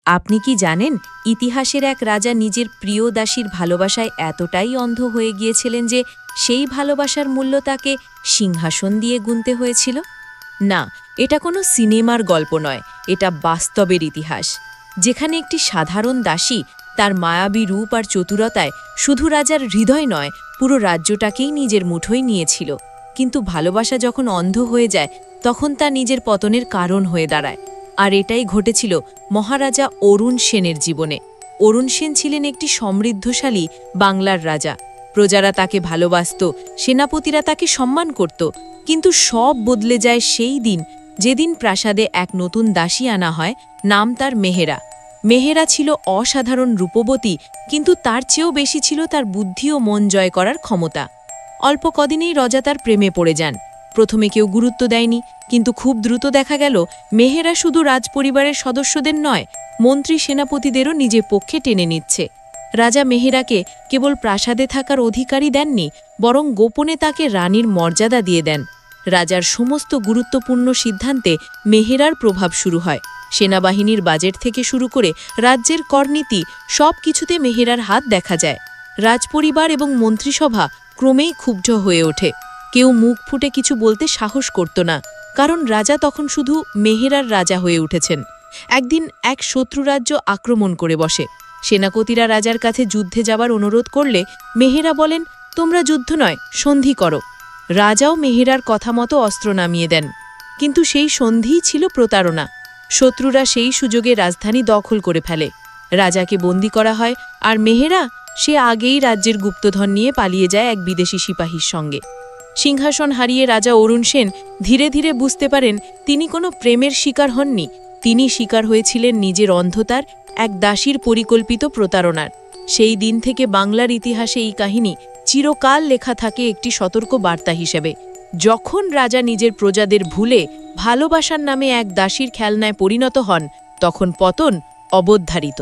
আপনি কি জানেন ইতিহাসের এক রাজা নিজের প্রিয় দাসীর ভালোবাসায় এতটাই অন্ধ হয়ে গিয়েছিলেন যে সেই ভালোবাসার মূল্য তাকে সিংহাসন দিয়ে গুনতে হয়েছিল? না, এটা কোনো সিনেমার গল্প নয়, এটা বাস্তবের ইতিহাস, যেখানে একটি সাধারণ দাসী তার মায়াবী রূপ আর চতুরতায় শুধু রাজার হৃদয় নয়, পুরো রাজ্যটাকেই নিজের মুঠোয় নিয়েছিল। কিন্তু ভালোবাসা যখন অন্ধ হয়ে যায় তখন তা নিজের পতনের কারণ হয়ে দাঁড়ায়। আর এটাই ঘটেছিল মহারাজা অরুণ সেনের জীবনে। অরুণ সেন ছিলেন একটি সমৃদ্ধশালী বাংলার রাজা। প্রজারা তাকে ভালোবাসত, সেনাপতিরা তাকে সম্মান করত, কিন্তু সব বদলে যায় সেই দিন যেদিন প্রাসাদে এক নতুন দাসী আনা হয়। নাম তার মেহেরা। মেহেরা ছিল অসাধারণ রূপবতী, কিন্তু তার চেয়েও বেশি ছিল তার বুদ্ধি ও মন জয় করার ক্ষমতা। অল্প কদিনেই রাজা তার প্রেমে পড়ে যান। প্রথমে কেউ গুরুত্ব দেয়নি, কিন্তু খুব দ্রুত দেখা গেল মেহেরা শুধু রাজপরিবারের সদস্যদের নয়, মন্ত্রী সেনাপতিদেরও নিজের পক্ষে টেনে নিচ্ছে। রাজা মেহেরাকে কেবল প্রাসাদে থাকার অধিকারই দেননি, বরং গোপনে তাকে রানীর মর্যাদা দিয়ে দেন। রাজার সমস্ত গুরুত্বপূর্ণ সিদ্ধান্তে মেহেরার প্রভাব শুরু হয়। সেনাবাহিনীর বাজেট থেকে শুরু করে রাজ্যের করনীতি, সব কিছুতে মেহেরার হাত দেখা যায়। রাজপরিবার এবং মন্ত্রিসভা ক্রমেই ক্ষুব্ধ হয়ে ওঠে। কেউ মুখ ফুটে কিছু বলতে সাহস করত না, কারণ রাজা তখন শুধু মেহেরার রাজা হয়ে উঠেছেন। একদিন এক শত্রু রাজ্য আক্রমণ করে বসে। সেনাপতিরা রাজার কাছে যুদ্ধে যাবার অনুরোধ করলে মেহেরা বলেন, তোমরা যুদ্ধ নয়, সন্ধি করো। রাজাও মেহেরার কথা মতো অস্ত্র নামিয়ে দেন, কিন্তু সেই সন্ধিই ছিল প্রতারণা। শত্রুরা সেই সুযোগে রাজধানী দখল করে ফেলে। রাজাকে বন্দী করা হয়, আর মেহেরা সে আগেই রাজ্যের গুপ্তধন নিয়ে পালিয়ে যায় এক বিদেশি সিপাহীর সঙ্গে। সিংহাসন হারিয়ে রাজা অরুণ সেন ধীরে ধীরে বুঝতে পারেন তিনি কোনো প্রেমের শিকার হননি, তিনি শিকার হয়েছিলেন নিজের অন্ধতার, এক দাসীর পরিকল্পিত প্রতারণার। সেই দিন থেকে বাংলার ইতিহাসে এই কাহিনী চিরকাল লেখা থাকে একটি সতর্ক বার্তা হিসেবে। যখন রাজা নিজের প্রজাদের ভুলে ভালোবাসার নামে এক দাসীর খেলনায় পরিণত হন, তখন পতন অবধারিত।